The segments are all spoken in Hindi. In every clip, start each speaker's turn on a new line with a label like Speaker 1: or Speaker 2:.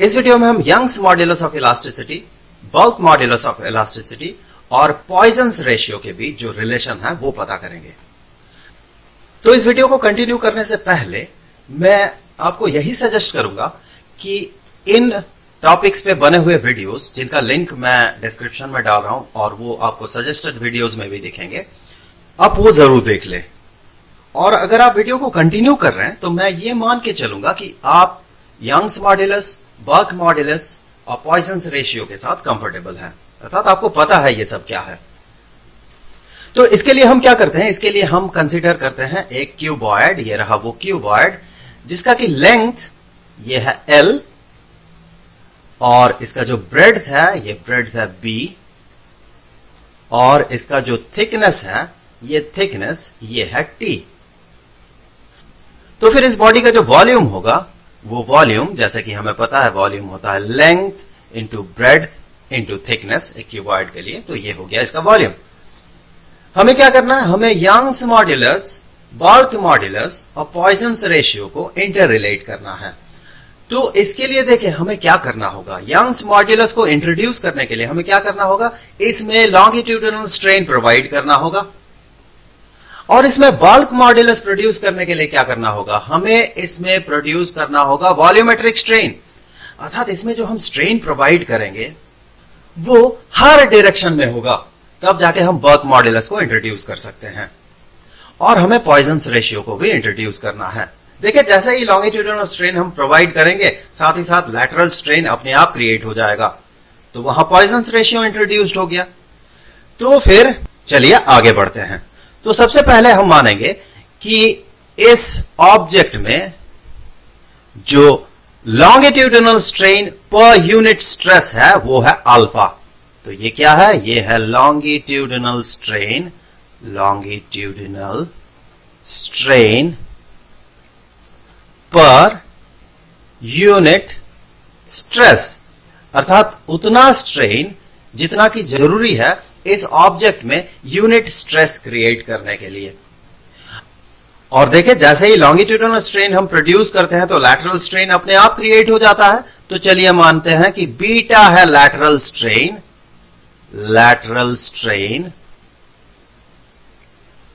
Speaker 1: इस वीडियो में हम Young's modulus of elasticity, bulk modulus of elasticity और पॉइजन्स रेशियो के बीच जो रिलेशन है वो पता करेंगे। तो इस वीडियो को कंटिन्यू करने से पहले मैं आपको यही सजेस्ट करूंगा कि इन टॉपिक्स पे बने हुए वीडियोस, जिनका लिंक मैं डिस्क्रिप्शन में डाल रहा हूं और वो आपको सजेस्टेड वीडियोस में भी दिखेंगे, आप वो जरूर देख लें। और अगर आप वीडियो को कंटिन्यू कर रहे हैं तो मैं ये मान के चलूंगा कि आप यंग्स मॉड्यूलस, बल्क मॉड्यूलस और पॉइजन्स रेशियो के साथ कंफर्टेबल हैं, अर्थात आपको पता है ये सब क्या है। तो इसके लिए हम क्या करते हैं, इसके लिए हम कंसीडर करते हैं एक क्यूबॉइड। ये रहा वो क्यूबॉइड जिसका कि लेंथ ये है L और इसका जो ब्रेड्थ है ये ब्रेड्थ है B और इसका जो थिकनेस है ये थिकनेस ये है T। तो फिर इस बॉडी का जो वॉल्यूम होगा वो वॉल्यूम, जैसे कि हमें पता है वॉल्यूम होता है length into breadth into thickness एक क्यूबॉइड के लिए, तो ये हो गया इसका वॉल्यूम। हमें क्या करना है, हमें यंग्स मॉड्यूलस, बल्क मॉड्यूलस और पॉइजन्स रेशियो को इंटर रिलेट करना है। तो इसके लिए देखिए हमें क्या करना होगा, यंग्स मॉड्यूलस को इंट्रोड्यूस करने के लिए हमें क्या करना होगा, इसमें लॉन्गिट्यूडिनल स्ट्रेन प्रोवाइड करना होगा। और इसमें बल्क मॉड्यूलस प्रोड्यूस करने के लिए क्या करना होगा, हमें इसमें प्रोड्यूस करना होगा वॉल्यूमेट्रिक स्ट्रेन, अर्थात इसमें जो हम स्ट्रेन प्रोवाइड करेंगे वो हर डायरेक्शन में होगा, तब जाके हम बल्क मॉड्यूलस को इंट्रोड्यूस कर सकते हैं। और हमें पॉइजन्स रेशियो को भी इंट्रोड्यूस करना है। देखिए जैसे ही लॉन्गिट्यूडिनल स्ट्रेन हम प्रोवाइड करेंगे साथ ही साथ लैटरल स्ट्रेन अपने आप क्रिएट हो जाएगा, तो वहां पॉइजन्स रेशियो इंट्रोड्यूस्ड हो गया। तो फिर चलिए आगे बढ़ते हैं। तो सबसे पहले हम मानेंगे कि इस ऑब्जेक्ट में जो longitudinal strain per unit stress है वो है अल्फा। तो ये क्या है, ये है longitudinal strain, longitudinal strain per unit stress, अर्थात उतना स्ट्रेन जितना की जरूरी है इस ऑब्जेक्ट में यूनिट स्ट्रेस क्रिएट करने के लिए। और देखिए जैसे ही लॉन्गिट्यूडिनल स्ट्रेन हम प्रोड्यूस करते हैं तो लैटरल स्ट्रेन अपने आप क्रिएट हो जाता है। तो चलिए मानते हैं कि बीटा है lateral strain, lateral strain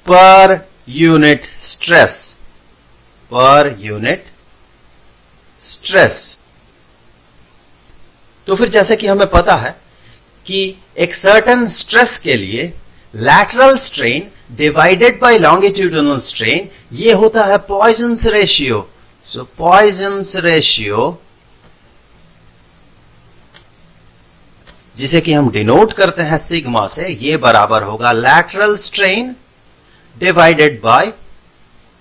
Speaker 1: per unit stress, पर यूनिट स्ट्रेस। तो फिर जैसे कि हमें पता है कि एक सर्टेन स्ट्रेस के लिए lateral strain divided bye longitudinal strain ये होता है पॉइजन्स रेशियो। सो पॉइजन्स रेशियो, जिसे कि हम डिनोट करते हैं सिग्मा से, ये बराबर होगा lateral strain divided bye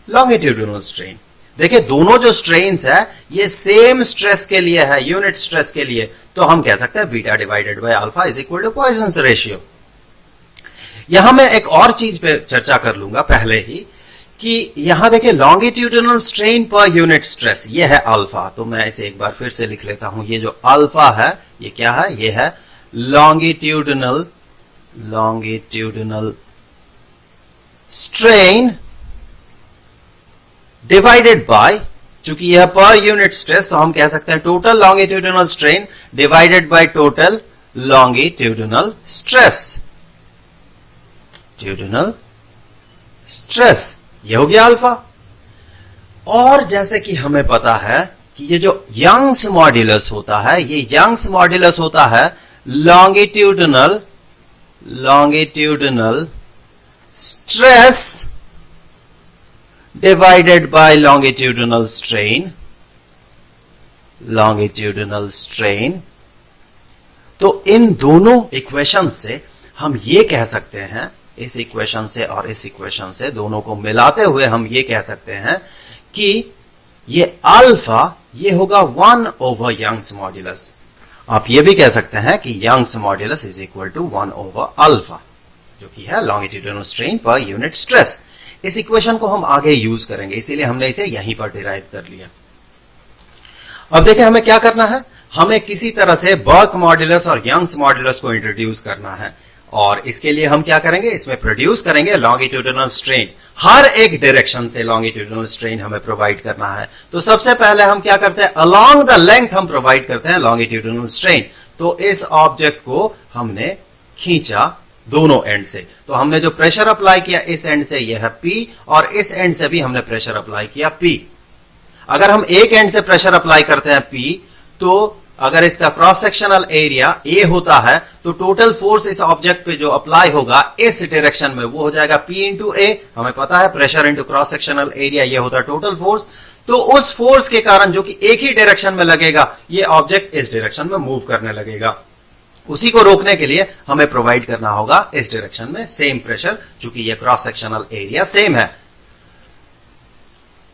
Speaker 1: longitudinal strain. देखिए दोनों जो स्ट्रेन्स है ये सेम स्ट्रेस के लिए है, यूनिट स्ट्रेस के लिए, तो हम कह सकते हैं beta divided by alpha is equal to Poisson's ratio. यहां मैं एक और चीज पे चर्चा कर लूंगा पहले ही कि यहां देखिए longitudinal strain per unit stress ये है अल्फा। तो मैं इसे एक बार फिर से लिख लेता हूं, ये जो अल्फा है ये क्या है, ये है लॉन्गिट्यूडिनल स्ट्रेन डिवाइडेड बाय, चूंकि यह पर यूनिट स्ट्रेस तो हम कह सकते हैं total longitudinal strain divided by total longitudinal stress, ट्यूडिनल स्ट्रेस, यह हो गया अल्फा। और जैसे कि हमें पता है कि ये जो यंग्स मॉड्यूलस होता है, ये यंग्स मॉड्यूलस होता है longitudinal stress divided bye longitudinal strain. तो इन दोनों इक्वेशन से हम ये कह सकते हैं, इस इक्वेशन से और इस इक्वेशन से दोनों को मिलाते हुए हम ये कह सकते हैं कि ये अल्फा ये होगा 1 ओवर यंग्स मॉड्यूलस। आप ये भी कह सकते हैं कि Young's modulus is equal to 1 over alpha, जो कि है longitudinal strain per unit stress. इस इक्वेशन को हम आगे यूज करेंगे, इसीलिए हमने इसे यहीं पर डिराइव कर लिया। अब देखिए हमें क्या करना है, हमें किसी तरह से बल्क मॉड्यूलस और यंग्स मॉड्यूलस को इंट्रोड्यूस करना है। और इसके लिए हम क्या करेंगे, इसमें प्रोड्यूस करेंगे लॉन्गिट्यूडिनल स्ट्रेन। हर एक डायरेक्शन से लॉन्गिट्यूडिनल स्ट्रेन हमें प्रोवाइड करना है। तो सबसे पहले हम क्या करते हैं, अलोंग द लेंथ हम प्रोवाइड करते हैं लॉन्गिट्यूडिनल स्ट्रेन। तो इस ऑब्जेक्ट को हमने खींचा दोनों एंड से, तो हमने जो प्रेशर अप्लाई किया इस एंड से यह है P, और इस एंड से भी हमने प्रेशर अप्लाई किया P। अगर हम एक एंड से प्रेशर अप्लाई करते हैं P, तो अगर इसका क्रॉस सेक्शनल एरिया A होता है तो टोटल फोर्स इस ऑब्जेक्ट पे जो अप्लाई होगा इस डायरेक्शन में वो हो जाएगा P इंटू A। हमें पता है pressure into cross sectional area ये होता है टोटल फोर्स। तो उस फोर्स के कारण जो कि एक ही डायरेक्शन में लगेगा, ये ऑब्जेक्ट इस डायरेक्शन में मूव करने लगेगा। उसी को रोकने के लिए हमें प्रोवाइड करना होगा इस डायरेक्शन में सेम प्रेशर, चूंकि ये क्रॉस सेक्शनल एरिया सेम है।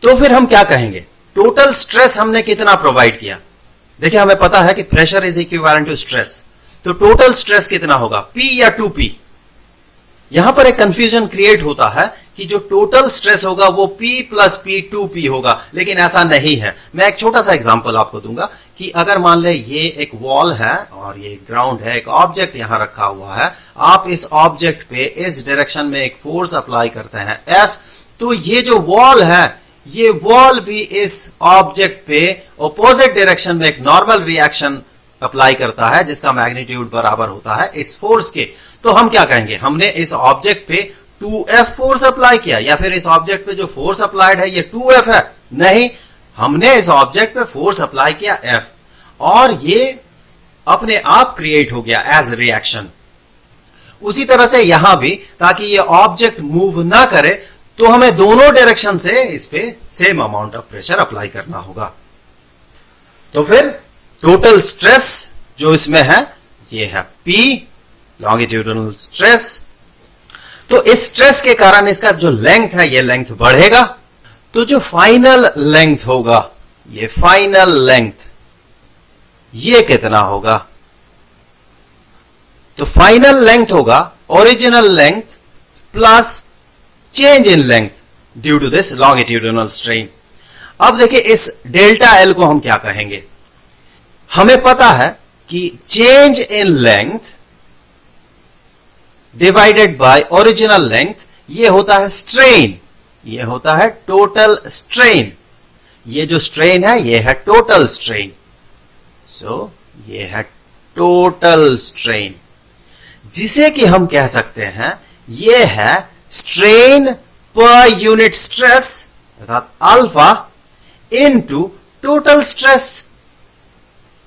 Speaker 1: तो फिर हम क्या कहेंगे, टोटल स्ट्रेस हमने कितना प्रोवाइड किया। देखिए हमें पता है कि pressure is equivalent to stress, तो टोटल स्ट्रेस कितना होगा, P या 2P। यहां पर एक कंफ्यूजन क्रिएट होता है कि जो टोटल स्ट्रेस होगा वो P प्लस P 2P होगा, लेकिन ऐसा नहीं है। मैं एक छोटा सा एग्जांपल आपको दूंगा कि अगर मान ले ये एक वॉल है और ये ग्राउंड है, एक ऑब्जेक्ट यहां रखा हुआ है, आप इस ऑब्जेक्ट पे इस डायरेक्शन में एक फोर्स अप्लाई करते हैं F, तो ये जो वॉल है ये वॉल भी इस ऑब्जेक्ट पे ऑपोजिट डायरेक्शन में एक नॉर्मल रिएक्शन अप्लाई करता है जिसका मैग्नीट्यूड बराबर होता है इस फोर्स के। तो हम क्या कहेंगे, हमने इस ऑब्जेक्ट पे 2F फोर्स अप्लाई किया, या फिर इस ऑब्जेक्ट पे जो फोर्स अप्लाइड है ये 2F है। नहीं, हमने इस ऑब्जेक्ट पे फोर्स अप्लाई किया F, और ये अपने आप क्रिएट हो गया एज रिएक्शन। उसी तरह से यहां भी, ताकि ये ऑब्जेक्ट मूव ना करे, तो हमें दोनों डायरेक्शन से इस पे same amount of pressure apply करना होगा। तो फिर टोटल स्ट्रेस जो इसमें है ये है P, लॉन्गिट्यूडिनल स्ट्रेस। तो इस स्ट्रेस के कारण इसका जो लेंथ है ये लेंथ बढ़ेगा। तो जो फाइनल लेंथ होगा, ये फाइनल लेंथ ये कितना होगा, तो फाइनल लेंथ होगा original length plus change in length due to this longitudinal strain. अब देखिए इस डेल्टा L को हम क्या कहेंगे, हमें पता है कि change in length divided by original length ये होता है स्ट्रेन, ये होता है टोटल स्ट्रेन। ये जो स्ट्रेन है ये है टोटल स्ट्रेन। सो ये है टोटल स्ट्रेन, जिसे कि हम कह सकते हैं ये है स्ट्रेन पर यूनिट स्ट्रेस अर्थात अल्फा इनटू टोटल स्ट्रेस।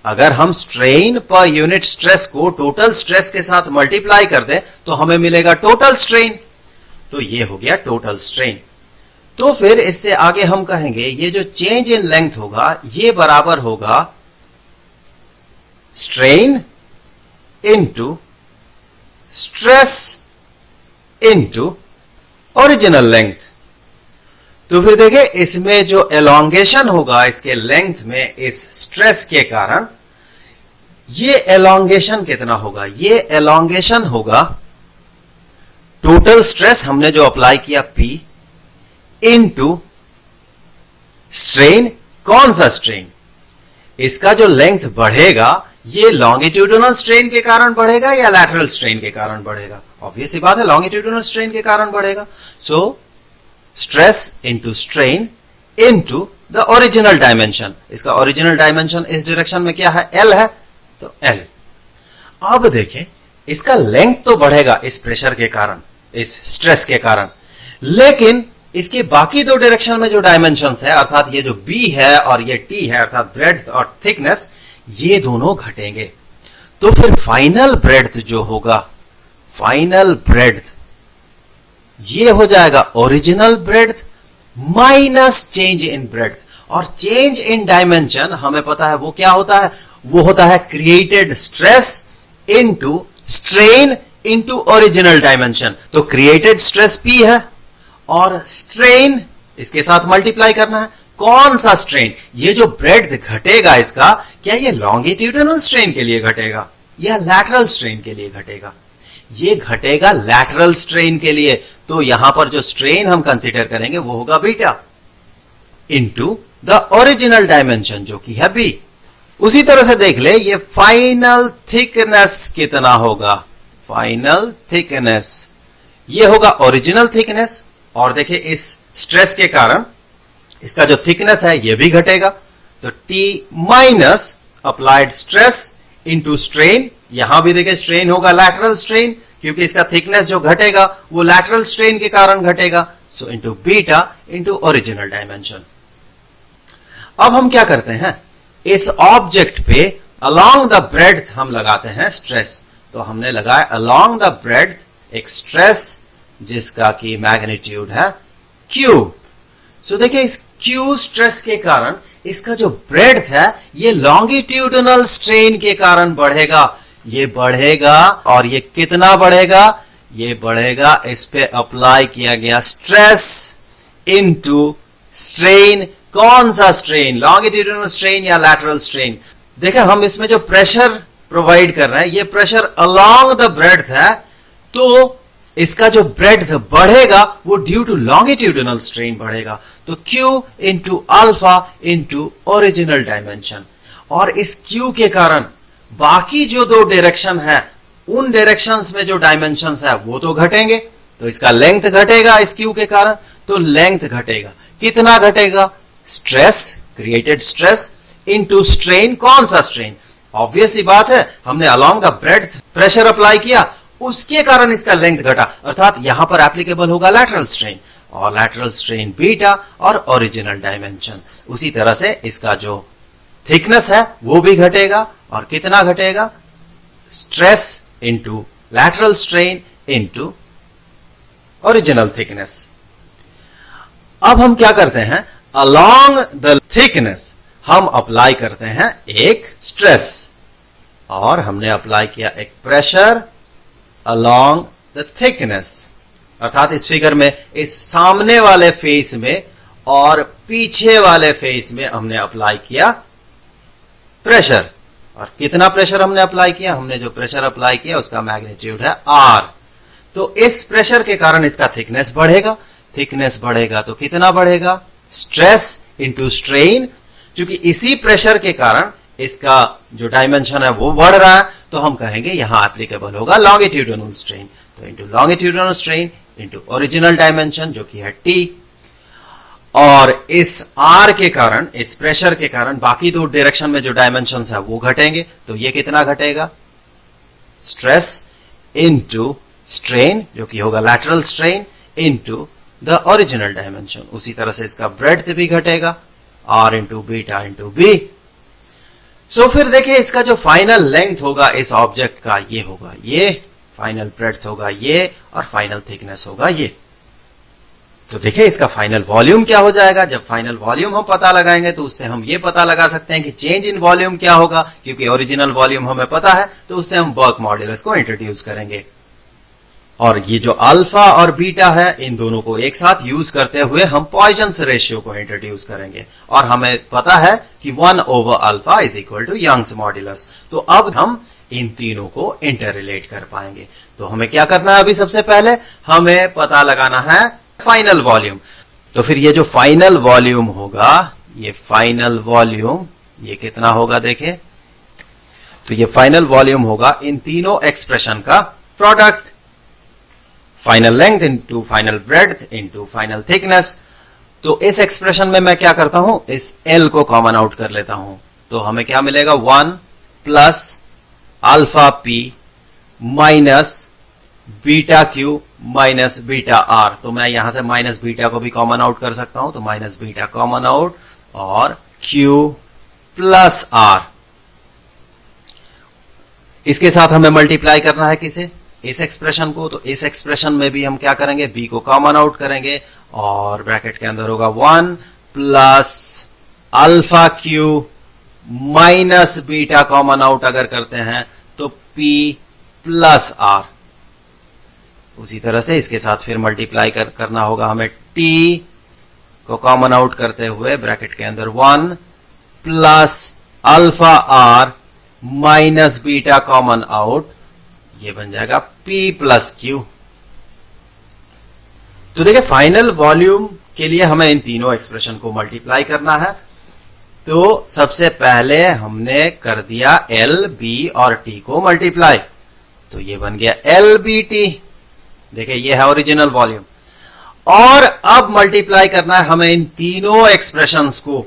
Speaker 1: अगर हम स्ट्रेन पर यूनिट स्ट्रेस को टोटल स्ट्रेस के साथ मल्टीप्लाई कर दें तो हमें मिलेगा टोटल स्ट्रेन। तो ये हो गया टोटल स्ट्रेन। तो फिर इससे आगे हम कहेंगे ये जो चेंज इन लेंथ होगा ये बराबर होगा strain into stress into original length. तो फिर देखिए इसमें जो एलोंगेशन होगा इसके लेंथ में इस स्ट्रेस के कारण, ये एलोंगेशन कितना होगा, ये एलोंगेशन होगा टोटल स्ट्रेस हमने जो अप्लाई किया P इनटू स्ट्रेन। कौन सा स्ट्रेन, इसका जो लेंथ बढ़ेगा ये लॉन्गिट्यूडिनल स्ट्रेन के कारण बढ़ेगा या लैटरल स्ट्रेन के कारण बढ़ेगा। ऑब्वियस सी बात है लॉन्गिट्यूडिनल स्ट्रेन के कारण बढ़ेगा। So stress into strain into the original dimension. इसका ओरिजिनल डायमेंशन इस डायरेक्शन में क्या है, L है, तो L। अब देखें इसका लेंथ तो बढ़ेगा इस प्रेशर के कारण, इस स्ट्रेस के कारण, लेकिन इसके बाकी दो डायरेक्शन में जो डायमेंशंस है अर्थात ये जो B है और ये T है अर्थात ब्रेड्थ और थिकनेस, ये दोनों घटेंगे। तो फिर फाइनल ब्रेड्थ जो होगा, फाइनल ब्रेड्थ ये हो जाएगा original breadth minus change in breadth. और चेंज इन डायमेंशन हमें पता है वो क्या होता है, वो होता है created stress into strain into original dimension. तो क्रिएटेड स्ट्रेस P है और स्ट्रेन इसके साथ मल्टीप्लाई करना है। कौन सा स्ट्रेन, ये जो ब्रेड्थ घटेगा इसका, क्या ये लॉन्गिट्यूडिनल स्ट्रेन के लिए घटेगा या लैटरल स्ट्रेन के लिए घटेगा, ये घटेगा लैटरल स्ट्रेन के लिए। तो यहां पर जो स्ट्रेन हम कंसीडर करेंगे वो होगा beta into the original dimension जो कि है B। उसी तरह से देख ले ये फाइनल थिकनेस कितना होगा, फाइनल थिकनेस, ये होगा ओरिजिनल थिकनेस। और देखिए इस स्ट्रेस के कारण इसका जो थिकनेस है ये भी घटेगा, तो T minus applied stress into strain, यहां भी देखिए स्ट्रेन होगा लैटरल स्ट्रेन, क्योंकि इसका थिकनेस जो घटेगा वो लैटरल स्ट्रेन के कारण घटेगा, so into beta into original dimension. अब हम क्या करते हैं, इस ऑब्जेक्ट पे अलोंग द ब्रेड्थ हम लगाते हैं स्ट्रेस। तो हमने लगाया अलोंग द ब्रेड्थ एक स्ट्रेस जिसका की मैग्नीट्यूड है Q। सो देखिए इस Q स्ट्रेस के कारण इसका जो ब्रेड्थ है ये लॉन्गिट्यूडनल स्ट्रेन के कारण बढ़ेगा, ये बढ़ेगा। और ये कितना बढ़ेगा, ये बढ़ेगा इस पे अप्लाई किया गया स्ट्रेस इनटू स्ट्रेन। कौन सा स्ट्रेन, लॉन्गिट्यूडनल स्ट्रेन या लैटरल स्ट्रेन। देखिए हम इसमें जो प्रेशर प्रोवाइड कर रहे हैं ये प्रेशर अलोंग द ब्रेड्थ है, तो इसका जो ब्रेड्थ बढ़ेगा वो ड्यू टू लॉन्गिट्यूडनल स्ट्रेन बढ़ेगा, तो Q into alpha into original dimension. और इस Q के कारण बाकी जो दो डायरेक्शन है उन डायरेक्शंस में जो डायमेंशंस है वो तो घटेंगे, तो इसका लेंथ घटेगा इस Q के कारण, तो लेंथ घटेगा। कितना घटेगा, stress, created stress into strain. कौन सा स्ट्रेन, ऑब्वियस सी बात है, हमने along the breadth pressure apply किया उसके कारण इसका लेंथ घटा, अर्थात यहां पर एप्लीकेबल होगा लैटरल स्ट्रेन, और लैटरल स्ट्रेन बीटा और ओरिजिनल डायमेंशन। उसी तरह से इसका जो थिकनेस है वो भी घटेगा, और कितना घटेगा, stress into lateral strain into original thickness. अब हम क्या करते हैं, अलोंग द थिकनेस हम अप्लाई करते हैं एक स्ट्रेस, और हमने अप्लाई किया एक प्रेशर अलोंग द थिकनेस, अर्थात इस फिगर में इस सामने वाले फेस में और पीछे वाले फेस में हमने अप्लाई किया प्रेशर। और कितना प्रेशर हमने अप्लाई किया, हमने जो प्रेशर अप्लाई किया उसका मैग्नीट्यूड है R। तो इस प्रेशर के कारण इसका थिकनेस बढ़ेगा, थिकनेस बढ़ेगा तो कितना बढ़ेगा, स्ट्रेस इंटू स्ट्रेन। क्योंकि इसी प्रेशर के कारण इसका जो डायमेंशन है वो बढ़ रहा है, तो हम कहेंगे यहां एप्लीकेबल होगा लॉन्गिट्यूडनल स्ट्रेन, तो into longitudinal strain into original dimension जो कि है T। और इस R के कारण, इस प्रेशर के कारण बाकी दो डायरेक्शन में जो डायमेंशन है वो घटेंगे, तो ये कितना घटेगा, स्ट्रेस इंटू स्ट्रेन जो कि होगा lateral strain into the original dimension. उसी तरह से इसका ब्रेड्थ भी घटेगा, R into beta into B। सो फिर देखिए इसका जो फाइनल लेंथ होगा इस ऑब्जेक्ट का ये होगा, ये फाइनल ब्रेड्थ होगा ये, और फाइनल थिकनेस होगा ये। तो देखिए इसका फाइनल वॉल्यूम क्या हो जाएगा। जब फाइनल वॉल्यूम हम पता लगाएंगे तो उससे हम ये पता लगा सकते हैं कि चेंज इन वॉल्यूम क्या होगा, क्योंकि ओरिजिनल वॉल्यूम हमें पता है, तो उससे हम वर्क मॉड्यूलस को इंट्रोड्यूस करेंगे। और ये जो अल्फा और बीटा है इन दोनों को एक साथ यूज करते हुए हम पॉइजन्स रेशियो को इंट्रोड्यूस करेंगे, और हमें पता है कि 1 over alpha is equal to Young's modulus. तो अब हम इन तीनों को इंटर रिलेट कर पाएंगे। तो हमें क्या करना है, अभी सबसे पहले हमें पता लगाना है फाइनल वॉल्यूम। तो फिर ये जो फाइनल वॉल्यूम होगा, ये फाइनल वॉल्यूम ये कितना होगा, देखें तो ये फाइनल वॉल्यूम होगा इन तीनों एक्सप्रेशन का product, final length into final breadth into final thickness. तो इस एक्सप्रेशन में मैं क्या करता हूं, इस L को कॉमन आउट कर लेता हूं, तो हमें क्या मिलेगा, 1 plus alpha P minus beta Q minus beta R। तो मैं यहां से माइनस बीटा को भी कॉमन आउट कर सकता हूं, तो माइनस बीटा कॉमन आउट, और Q प्लस R। इसके साथ हमें मल्टीप्लाई करना है किसे, इस एक्सप्रेशन को। तो इस एक्सप्रेशन में भी हम क्या करेंगे, B को कॉमन आउट करेंगे, और ब्रैकेट के अंदर होगा 1 plus alpha Q minus beta common out अगर करते हैं तो P प्लस R। उसी तरह से इसके साथ फिर मल्टीप्लाई करना होगा हमें, T को कॉमन आउट करते हुए ब्रैकेट के अंदर 1 plus alpha R minus beta common out, ये बन जाएगा P प्लस Q। तो देखिए फाइनल वॉल्यूम के लिए हमें इन तीनों एक्सप्रेशन को मल्टीप्लाई करना है। तो सबसे पहले हमने कर दिया L, B और T को मल्टीप्लाई। तो ये बन गया LBT। देखिए ये है ओरिजिनल वॉल्यूम। और अब मल्टीप्लाई करना है हमें इन तीनों एक्सप्रेशंस को,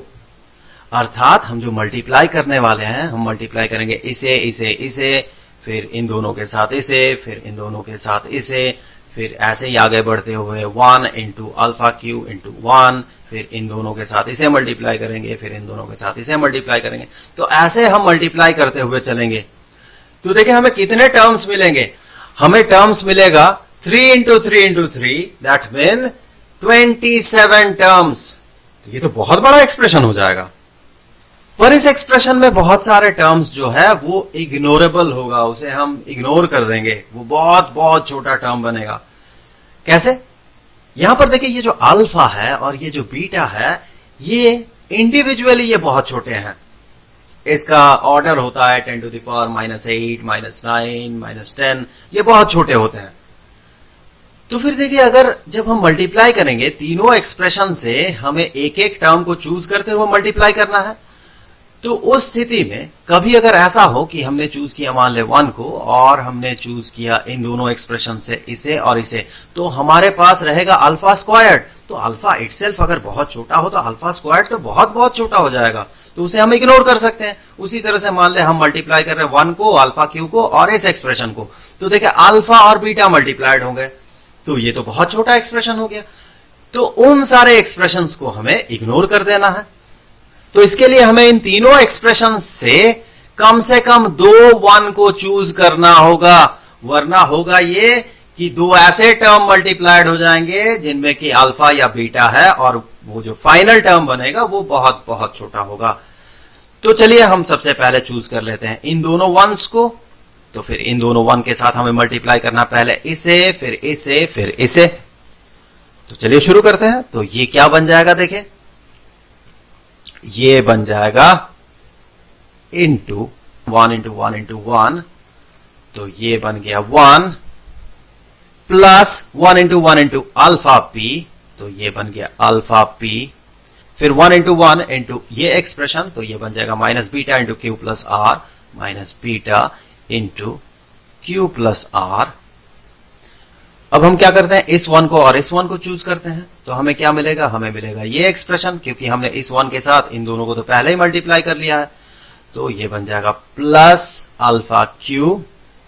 Speaker 1: अर्थात हम जो मल्टीप्लाई करने वाले हैं, हम मल्टीप्लाई करेंगे इसे इसे इसे, फिर इन दोनों के साथ इसे, फिर इन दोनों के साथ इसे, फिर ऐसे ही आगे बढ़ते हुए 1 इंटू अल्फा क्यू इंटू 1, फिर इन दोनों के साथ इसे मल्टीप्लाई करेंगे, फिर इन दोनों के साथ इसे मल्टीप्लाई करेंगे। तो ऐसे हम मल्टीप्लाई करते हुए चलेंगे। तो देखिए हमें कितने टर्म्स मिलेंगे, हमें टर्म्स मिलेगा 3 into 3 into 3, that mean 27 terms. ये तो बहुत बड़ा एक्सप्रेशन हो जाएगा। पर इस एक्सप्रेशन में बहुत सारे टर्म्स जो है वो इग्नोरेबल होगा, उसे हम इग्नोर कर देंगे, वो बहुत बहुत छोटा टर्म बनेगा। कैसे? यहां पर देखिए ये जो अल्फा है और ये जो बीटा है, ये इंडिविजुअली ये बहुत छोटे हैं। इसका ऑर्डर होता है 10 टू द पावर -8, -9, -10, ये बहुत छोटे होते हैं। तो फिर देखिए अगर जब हम मल्टीप्लाई करेंगे तीनों एक्सप्रेशन से, हमें एक एक टर्म को चूज करते हुए मल्टीप्लाई करना है। तो उस स्थिति में कभी अगर ऐसा हो कि हमने चूज किया मान ले 1 को और हमने चूज किया इन दोनों एक्सप्रेशन से इसे और इसे, तो हमारे पास रहेगा अल्फा स्क्वायर्ड। तो अल्फा इटसेल्फ अगर बहुत छोटा हो तो अल्फा स्क्वायर्ड तो बहुत बहुत छोटा हो जाएगा, तो उसे हम इग्नोर कर सकते हैं। उसी तरह से मान ले हम मल्टीप्लाई कर रहे हैं 1 को, अल्फा क्यू को और इस एक्सप्रेशन को, तो देखिए अल्फा और बीटा मल्टीप्लाइड होंगे, तो ये तो बहुत छोटा एक्सप्रेशन हो गया। तो उन सारे एक्सप्रेशंस को हमें इग्नोर कर देना है। तो इसके लिए हमें इन तीनों एक्सप्रेशन से कम 2 1 को चूज करना होगा, वरना होगा ये कि दो ऐसे टर्म मल्टीप्लाइड हो जाएंगे जिनमें कि अल्फा या बीटा है और वो जो फाइनल टर्म बनेगा वो बहुत बहुत छोटा होगा। तो चलिए हम सबसे पहले चूज कर लेते हैं इन दोनों वंस को। तो फिर इन दोनों 1 के साथ हमें मल्टीप्लाई करना, पहले इसे फिर इसे फिर इसे। तो चलिए शुरू करते हैं। तो ये क्या बन जाएगा, देखें ये बन जाएगा इंटू 1 इंटू 1 इंटू 1, तो ये बन गया 1 plus 1 into 1 into alpha P, तो ये बन गया अल्फा पी। फिर 1 इंटू 1 इंटू ये एक्सप्रेशन, तो ये बन जाएगा minus beta into Q plus are, minus beta into Q plus R. अब हम क्या करते हैं, इस 1 को और इस 1 को चूज करते हैं, तो हमें क्या मिलेगा, हमें मिलेगा ये एक्सप्रेशन, क्योंकि हमने इस 1 के साथ इन दोनों को तो पहले ही मल्टीप्लाई कर लिया है। तो ये बन जाएगा plus alpha Q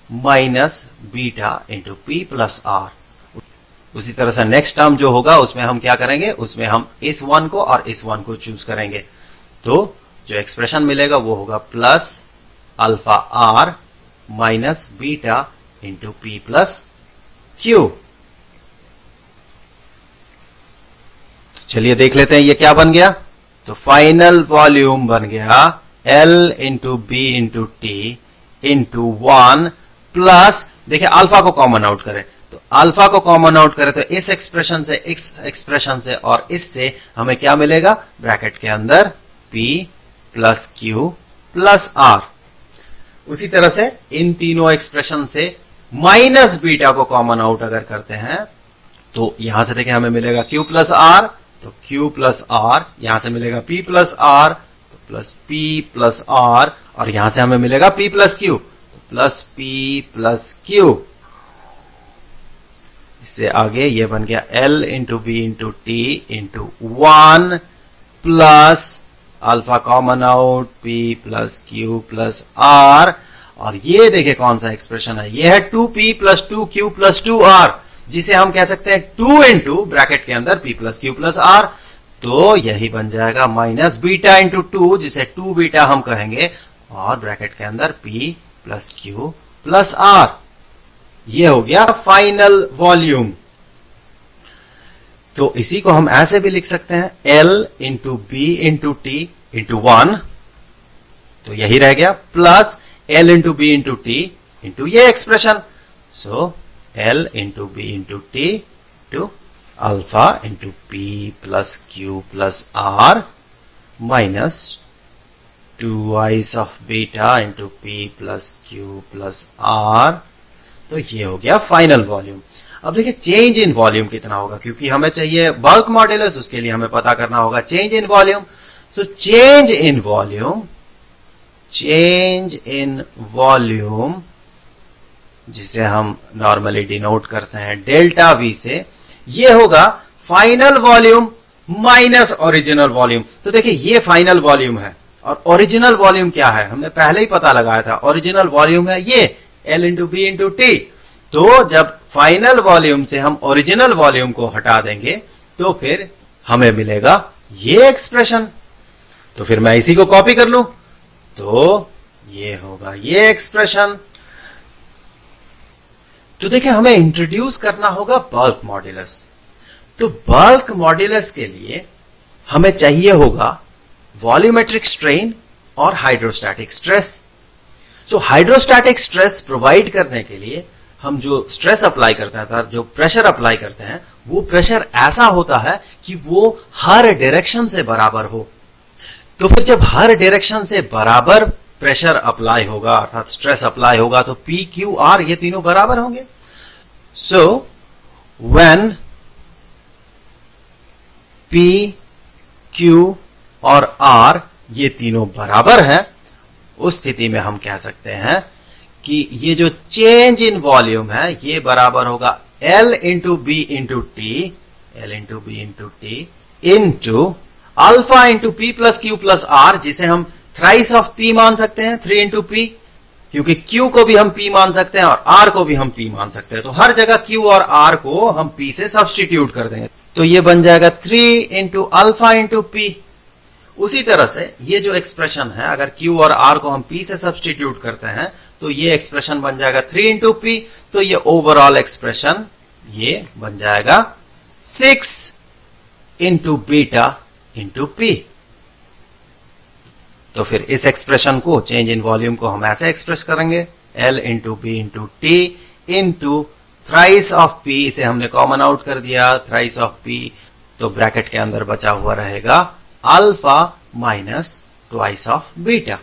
Speaker 1: minus beta into P plus R. उसी तरह से नेक्स्ट टर्म जो होगा उसमें हम क्या करेंगे, उसमें हम इस 1 को और इस 1 को चूज करेंगे, तो जो एक्सप्रेशन मिलेगा वो होगा plus alpha R minus beta into P plus Q. चलिए देख लेते हैं ये क्या बन गया। तो फाइनल वॉल्यूम बन गया L into B into T into 1 plus, देखिए अल्फा को कॉमन आउट करें, तो अल्फा को कॉमन आउट करें तो इस एक्सप्रेशन से, इस एक्सप्रेशन से और इससे हमें क्या मिलेगा, ब्रैकेट के अंदर P plus Q plus R। उसी तरह से इन तीनों एक्सप्रेशन से माइनस बीटा को कॉमन आउट अगर करते हैं, तो यहां से देखिए हमें मिलेगा Q प्लस R, तो Q प्लस R, यहां से मिलेगा P प्लस R, तो प्लस P प्लस R, और यहां से हमें मिलेगा P प्लस Q, तो प्लस P प्लस Q। इससे आगे ये बन गया L into B into T into 1 plus alpha common out P plus Q plus R, और ये देखिए कौन सा एक्सप्रेशन है, ये है 2P plus 2Q plus 2R, जिसे हम कह सकते हैं 2 इंटू ब्रैकेट के अंदर P plus Q plus R। तो यही बन जाएगा माइनस बीटा इंटू 2, जिसे 2 बीटा हम कहेंगे, और ब्रैकेट के अंदर P plus Q plus R। ये हो गया फाइनल वॉल्यूम। तो इसी को हम ऐसे भी लिख सकते हैं L into B into T into 1, तो यही रह गया, plus L into B into T into ये expression, so L into B into t two alpha into P plus Q plus are minus 2i of beta into P plus Q plus r. तो ये हो गया फाइनल वॉल्यूम। अब देखिए चेंज इन वॉल्यूम कितना होगा, क्योंकि हमें चाहिए बल्क मॉड्यूलस, उसके लिए हमें पता करना होगा change in volume. So change in volume जिसे हम नॉर्मली डिनोट करते हैं डेल्टा वी से, ये होगा final volume minus original volume. तो देखिए ये फाइनल वॉल्यूम है और ओरिजिनल वॉल्यूम क्या है, हमने पहले ही पता लगाया था। ओरिजिनल वॉल्यूम है ये L into B into T. तो जब फाइनल वॉल्यूम से हम ओरिजिनल वॉल्यूम को हटा देंगे तो फिर हमें मिलेगा ये एक्सप्रेशन। तो फिर मैं इसी को कॉपी कर लूं तो ये होगा ये एक्सप्रेशन। तो देखिए हमें इंट्रोड्यूस करना होगा बल्क मॉड्यूलस। तो बल्क मॉड्यूलस के लिए हमें चाहिए होगा वॉल्यूमेट्रिक स्ट्रेन और हाइड्रोस्टैटिक स्ट्रेस। सो हाइड्रोस्टैटिक स्ट्रेस प्रोवाइड करने के लिए हम जो स्ट्रेस अप्लाई करते हैं, जो प्रेशर अप्लाई करते हैं, वो प्रेशर ऐसा होता है कि वो हर डायरेक्शन से बराबर हो। तो फिर जब हर डायरेक्शन से बराबर प्रेशर अप्लाई होगा अर्थात स्ट्रेस अप्लाई होगा तो P, Q, R ये तीनों बराबर होंगे। सो व्हेन P, Q और R ये तीनों बराबर हैं, उस स्थिति में हम कह सकते हैं कि ये जो चेंज इन वॉल्यूम है ये बराबर होगा L into B into T, L into B into T into alpha into P plus Q plus R, जिसे हम थ्राइस ऑफ P मान सकते हैं, 3 इंटू पी, क्योंकि Q को भी हम P मान सकते हैं और R को भी हम P मान सकते हैं। तो हर जगह Q और R को हम P से सब्स्टिट्यूट कर देंगे तो ये बन जाएगा 3 इंटू अल्फा इंटू पी। उसी तरह से ये जो एक्सप्रेशन है अगर Q और R को हम P से सब्स्टिट्यूट करते हैं तो ये एक्सप्रेशन बन जाएगा 3 इंटू पी। तो ये ओवरऑल एक्सप्रेशन ये बन जाएगा 6 इंटू बीटा इंटू पी। तो फिर इस एक्सप्रेशन को चेंज इन वॉल्यूम को हम ऐसे एक्सप्रेस करेंगे L into B into T into thrice of P, इसे हमने कॉमन आउट कर दिया थ्राइस ऑफ P, तो ब्रैकेट के अंदर बचा हुआ रहेगा alpha minus twice of beta.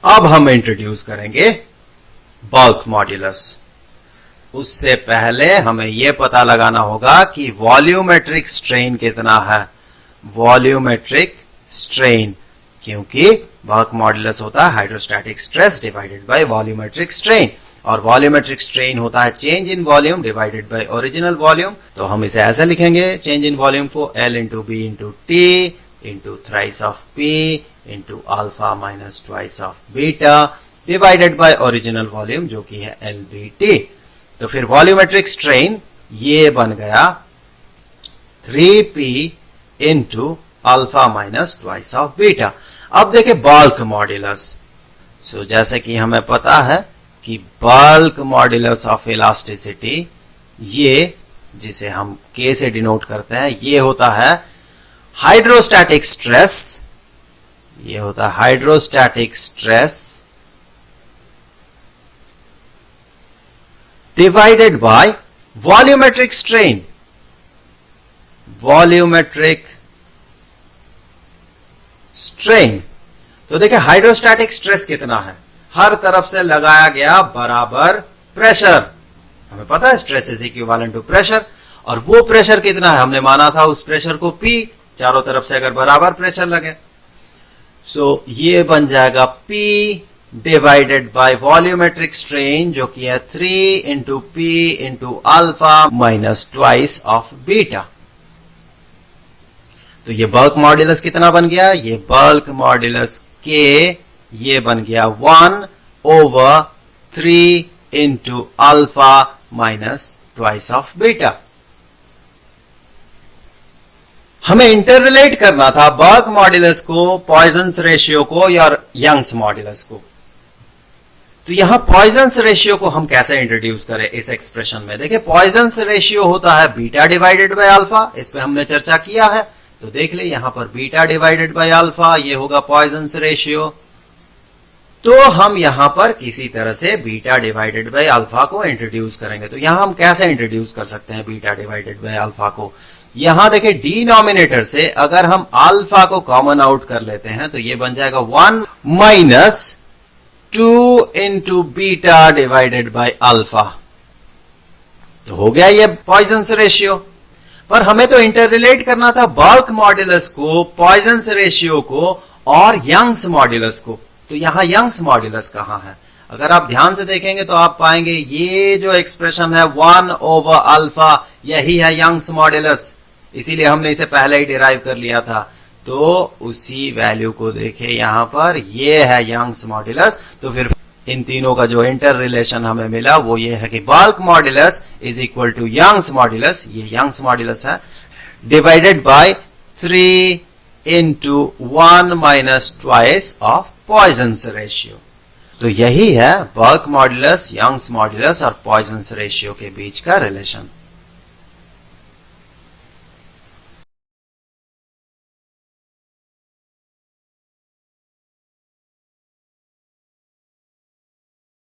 Speaker 1: अब हम इंट्रोड्यूस करेंगे बल्क मॉड्यूलस। उससे पहले हमें यह पता लगाना होगा कि वॉल्यूमेट्रिक स्ट्रेन कितना है। वॉल्यूमेट्रिक स्ट्रेन, क्योंकि बल्क मॉड्यूलस होता है hydrostatic stress divided by volumetric strain और वॉल्यूमेट्रिक स्ट्रेन होता है change in volume divided by original volume. तो हम इसे ऐसे लिखेंगे चेंज इन वॉल्यूम को L into B into T into thrice of P into alpha minus twice of beta divided by original volume जो कि है LBT। तो फिर वॉल्यूमेट्रिक स्ट्रेन ये बन गया 3P into alpha minus twice of beta. अब देखिए बल्क मॉड्यूलस। सो जैसे कि हमें पता है कि बल्क मॉड्यूलस ऑफ इलास्टिसिटी ये जिसे हम K से डिनोट करते हैं ये होता है हाइड्रोस्टैटिक स्ट्रेस, ये होता है hydrostatic stress divided by volumetric strain. Volumetric strain, तो देखिए हाइड्रोस्टैटिक स्ट्रेस कितना है, हर तरफ से लगाया गया बराबर प्रेशर, हमें पता है stress is equivalent to pressure, और वो प्रेशर कितना है हमने माना था उस प्रेशर को P, चारों तरफ से अगर बराबर प्रेशर लगे। सो ये बन जाएगा P divided by volumetric strain जो कि है 3 into P into alpha minus twice of beta. तो ये बल्क मॉड्यूलस कितना बन गया, ये बल्क मॉड्यूलस K ये बन गया 1/3 into alpha minus twice of beta. हमें इंटररिलेट करना था बल्क मॉड्यूलस को पॉइजन्स रेशियो को या यंग्स मॉड्यूलस को। तो यहां पॉइजन्स रेशियो को हम कैसे इंट्रोड्यूस करें इस एक्सप्रेशन में। देखिए पॉइजन्स रेशियो होता है बीटा डिवाइडेड बाय अल्फा, इस पे हमने चर्चा किया है, तो देख ले यहां पर बीटा डिवाइडेड बाय अल्फा ये होगा पॉइजन्स रेशियो। तो हम यहां पर किसी तरह से बीटा डिवाइडेड बाय अल्फा को इंट्रोड्यूस करेंगे। तो यहां हम कैसे इंट्रोड्यूस कर सकते हैं बीटा डिवाइडेड बाय अल्फा को। यहां देखिए डिनोमिनेटर से अगर हम अल्फा को कॉमन आउट कर लेते हैं तो ये बन जाएगा 1 minus 2 into beta divided by alpha. तो हो गया ये पॉइजन्स रेशियो। पर हमें तो इंटररिलेट करना था बल्क मॉड्यूलस को, पॉइजन्स रेशियो को और यंग्स मॉड्यूलस को। तो यहां यंग्स मॉड्यूलस कहां है, अगर आप ध्यान से देखेंगे तो आप पाएंगे ये जो एक्सप्रेशन है 1/अल्फा, यही है यंग्स मॉड्यूलस, इसीलिए हमने इसे पहले ही डिराइव कर लिया था। तो उसी वैल्यू को देखें यहां पर, ये है यंग्स मॉड्यूलस। तो फिर इन तीनों का जो इंटर रिलेशन हमें मिला वो ये है कि bulk modulus is equal to Young's modulus, ये यंग्स मॉड्यूलस है, divided by 3 into 1 minus twice of Poisson's ratio। तो यही है बल्क मॉड्यूलस, यंग्स मॉड्यूलस और पॉइजन्स रेशियो के बीच का रिलेशन।